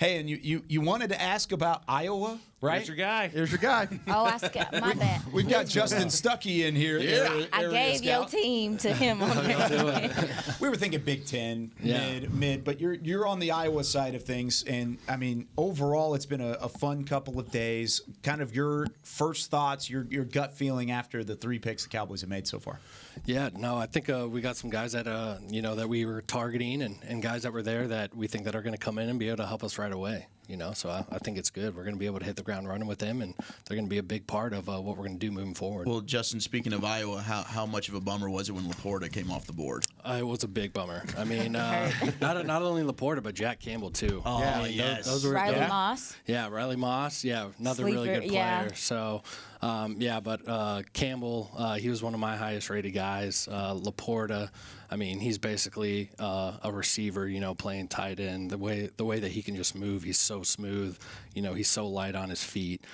Hey, and you wanted to ask about Iowa, right? Here's your guy. Here's your guy. Oh, my bad. We've got Justin Stucky in here. Yeah. I gave your team to him on there. We were thinking Big Ten, mid, but you're on the Iowa side of things, and I mean, overall, it's been a fun couple of days. Kind of your first thoughts, your gut feeling after the 3 picks the Cowboys have made so far. Yeah, no, I think we got some guys that that we were targeting, and guys that were there that we think that are going to come in and be able to help us right away. So I think it's good. We're going to be able to hit the ground running with them, and they're going to be a big part of what we're going to do moving forward. Well, Justin, speaking of Iowa, how much of a bummer was it when Laporta came off the board? It was a big bummer. I mean, not only Laporta, but Jack Campbell, too. Oh, yes. Those were, Riley Moss. Yeah, Riley Moss. Yeah, another really good player. Yeah. So, but Campbell, he was one of my highest rated guys. Laporta, I mean, he's basically a receiver, playing tight end. The way that he can just move, he's so smooth. He's so light on his feet.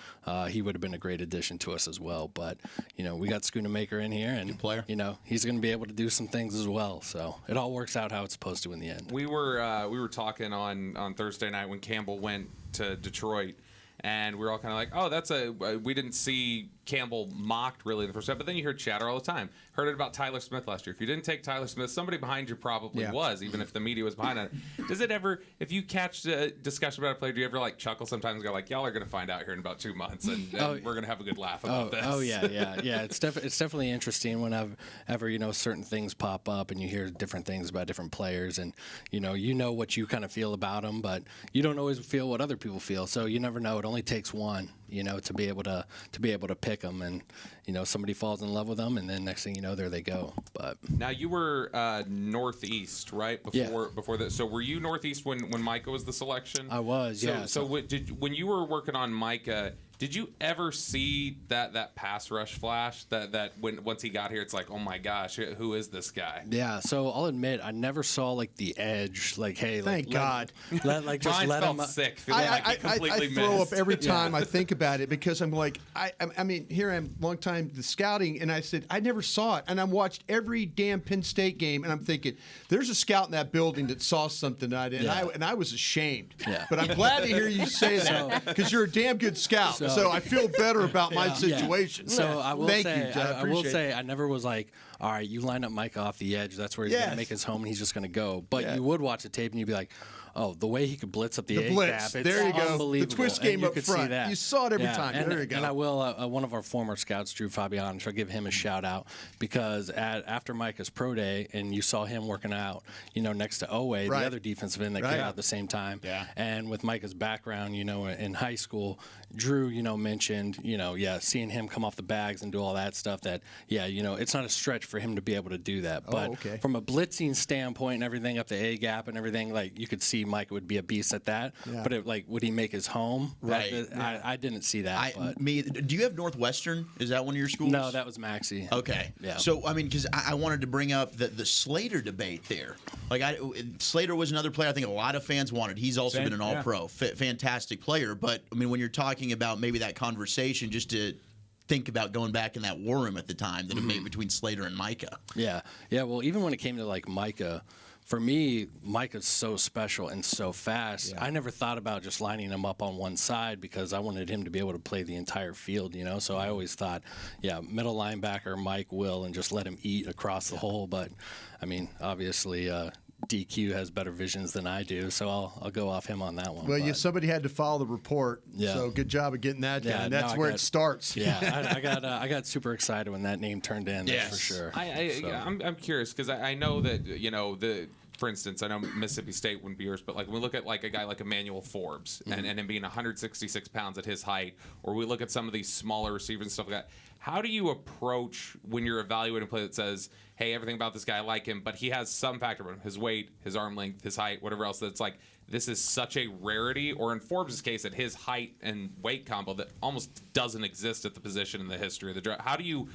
He would have been a great addition to us as well. But, we got Schoonamaker in here, and, good player. He's going to be able to do some things as well. So it all works out how it's supposed to in the end. We were talking on Thursday night when Campbell went to Detroit, and we were all kind of like, we didn't see Campbell mocked really in the first step, but then you heard chatter all the time. Heard it about Tyler Smith last year. If you didn't take Tyler Smith, somebody behind you probably was, even if the media was behind it. Does it ever, if you catch a discussion about a player, do you ever chuckle sometimes and go y'all are going to find out here in about 2 months, and we're going to have a good laugh about this? Oh yeah. It's definitely interesting whenever certain things pop up and you hear different things about different players, and you know what you kind of feel about them, but you don't always feel what other people feel. So you never know. It only takes one, to be able to pick them, and somebody falls in love with them, and then next thing you know, there they go. But now you were Northeast, right? Before that. So were you Northeast when Micah was the selection? I was. So when you were working on Micah, did you ever see that pass rush flash that when once he got here, it's like, oh my gosh, who is this guy? Yeah. So I'll admit, I never saw the edge. Hey, thank God. Let Brian let felt him. Sick. I completely throw missed. up every time I think about it, because I'm like, I mean, here I am, long time the scouting, and I said I never saw it, and I watched every damn Penn State game, and I'm thinking, there's a scout in that building that saw something that I did, and I was ashamed. Yeah. But I'm glad to hear you say that, because you're a damn good scout. So I feel better about my situation. So I will Thank say, you, John. I will say, I never was like, all right, you line up Micah off the edge. That's where he's going to make his home, and he's just going to go. But you would watch the tape, and you'd be like, oh, the way he could blitz up the A blitz. gap, There you go. unbelievable. The twist game you up could front. See that. You saw it every time. And, there you go. And I will, one of our former scouts, Drew Fabian, I'll give him a shout out, because after Micah's pro day, and you saw him working out, next to Owe, the other defensive end that came out at the same time. Yeah. And with Micah's background, in high school, Drew, mentioned, seeing him come off the bags and do all that stuff, that, it's not a stretch for him to be able to do that. But from a blitzing standpoint and everything up the A gap and everything, you could see Micah would be a beast at that. Yeah. But would he make his home? Right. I didn't see that. Do you have Northwestern? Is that one of your schools? No, that was Maxie. Okay. Yeah. So, I mean, because I wanted to bring up the Slater debate there. Slater was another player I think a lot of fans wanted. He's also been an all-pro. Fantastic player. But, I mean, when you're talking about maybe that conversation, just to think about going back in that war room at the time, the debate between Slater and Micah. Yeah. Well, even when it came to Micah, for me, Micah's so special and so fast. Yeah. I never thought about just lining him up on one side, because I wanted him to be able to play the entire field, So I always thought, middle linebacker, Mike will, and just let him eat across the hole. But, I mean, obviously, DQ has better visions than I do, so I'll go off him on that one. Well, somebody had to follow the report, so good job of getting that done. That's where it starts. Yeah, I got super excited when that name turned in. That's for sure. I'm curious, because I know that for instance, I know Mississippi State wouldn't be yours, but when we look at a guy like Emmanuel Forbes and him being 166 pounds at his height, or we look at some of these smaller receivers and stuff like that, how do you approach when you're evaluating a play that says, hey, everything about this guy, I like him, but he has some factor about him, his weight, his arm length, his height, whatever else, that's this is such a rarity, or in Forbes' case, at his height and weight combo that almost doesn't exist at the position in the history of the draft. How do you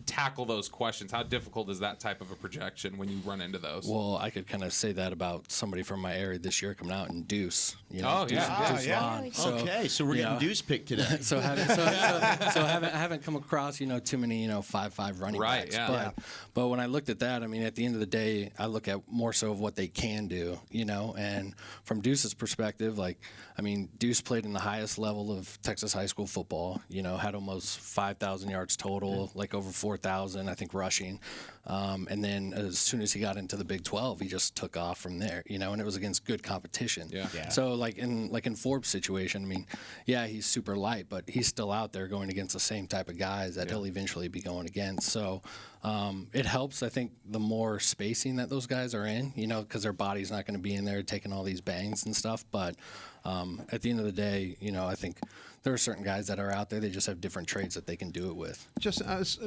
tackle those questions? How difficult is that type of a projection when you run into those? Well, I could kind of say that about somebody from my area this year coming out in Deuce. Deuce Vaughn. So, okay, so we're getting Deuce picked today. so I haven't come across too many 5'5" running backs. But when I looked at that, I mean, at the end of the day, I look at more so of what they can do, and from Deuce's perspective, Deuce played in the highest level of Texas high school football. Had almost 5,000 yards total, like over 4,000, I think, rushing. And then as soon as he got into the Big 12, he just took off from there, and it was against good competition. Yeah. So like in Forbes' situation, he's super light, but he's still out there going against the same type of guys that he'll eventually be going against. So it helps, I think, the more spacing that those guys are in, because their body's not going to be in there taking all these bangs and stuff. But at the end of the day, I think there are certain guys that are out there, they just have different traits that they can do it with. Just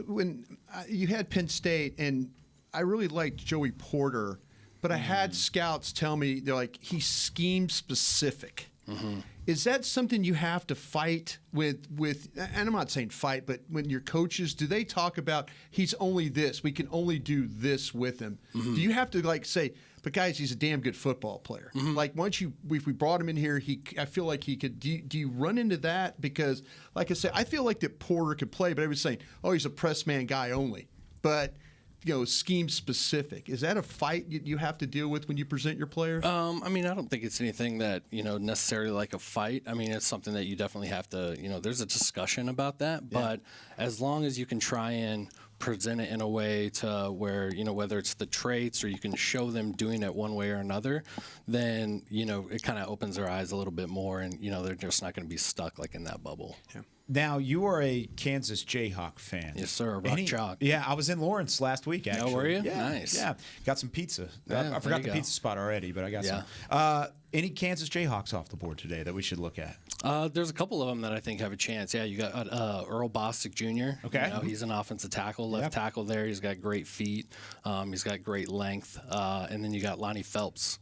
when you had Penn State, and I really liked Joey Porter, but I had scouts tell me, they're like, he's scheme specific. Mm-hmm. Is that something you have to fight with? And I'm not saying fight, but when your coaches, do they talk about he's only this? We can only do this with him. Mm-hmm. Do you have to say, but guys, he's a damn good football player. Mm-hmm. Like if we brought him in here, I feel like he could. Do you run into that? Because, like I said, I feel like that Porter could play, but I was saying, oh, he's a press man guy only. But scheme specific. Is that a fight you have to deal with when you present your players? I don't think it's anything that, necessarily like a fight. It's something that you definitely have to, there's a discussion about that. Yeah. But as long as you can try and present it in a way to where, whether it's the traits or you can show them doing it one way or another, then, it kind of opens their eyes a little bit more and, they're just not going to be stuck like in that bubble. Yeah. Now, you are a Kansas Jayhawk fan. Yes, sir. Rock Chalk. Yeah, I was in Lawrence last week, actually. Oh, were you? Yeah, Nice. Yeah, got some pizza. Yeah, I forgot the pizza spot already, but I got some. Any Kansas Jayhawks off the board today that we should look at? There's a couple of them that I think have a chance. Yeah, you got Earl Bostic Jr. Okay. He's an offensive tackle, left tackle there. He's got great feet. He's got great length. And then you got Lonnie Phelps.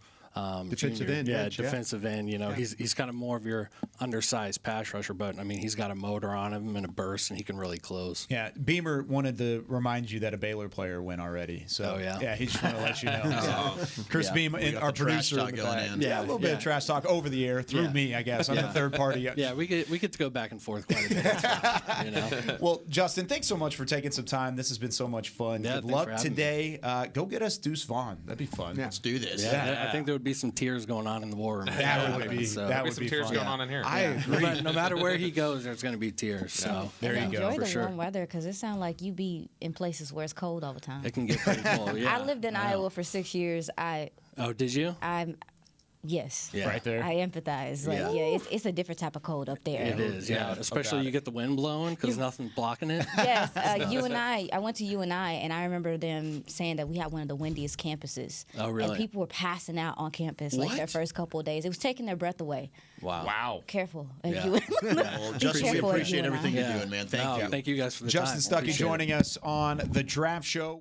Defensive end. Defensive end. He's kind of more of your undersized pass rusher, but he's got a motor on him and a burst, and he can really close. Yeah, Beamer wanted to remind you that a Baylor player went already. So he just wanted to let you know. So, Chris Beamer, our producer, going in. Yeah, a little bit of trash talk over the air through me, I guess. I'm the third party. Yeah, we get to go back and forth quite a bit. Well, Justin, thanks so much for taking some time. This has been so much fun. Yeah, good luck today. Go get us Deuce Vaughn. That'd be fun. Yeah. Let's do this. Yeah, I think there would be some tears going on in the war room. That would be some tears fun. going on in here. I agree. No matter where he goes, there's going to be tears. So there you go. Enjoy the warm weather because it sounds like you be in places where it's cold all the time. It can get pretty cold. Yeah. I lived in Iowa for 6 years. Oh, did you? Yes. Yeah. Right there. I empathize. It's a different type of cold up there. It is, yeah. Especially you get the wind blowing because nothing's blocking it. Yes. I went to UNI, and I remember them saying that we had one of the windiest campuses. Oh, really? And people were passing out on campus their first couple of days. It was taking their breath away. Wow. Careful. Yeah. Well, Justin, we appreciate everything you're doing, man. Thank you. Thank you guys for the Justin time. Stucky joining us on The Draft Show.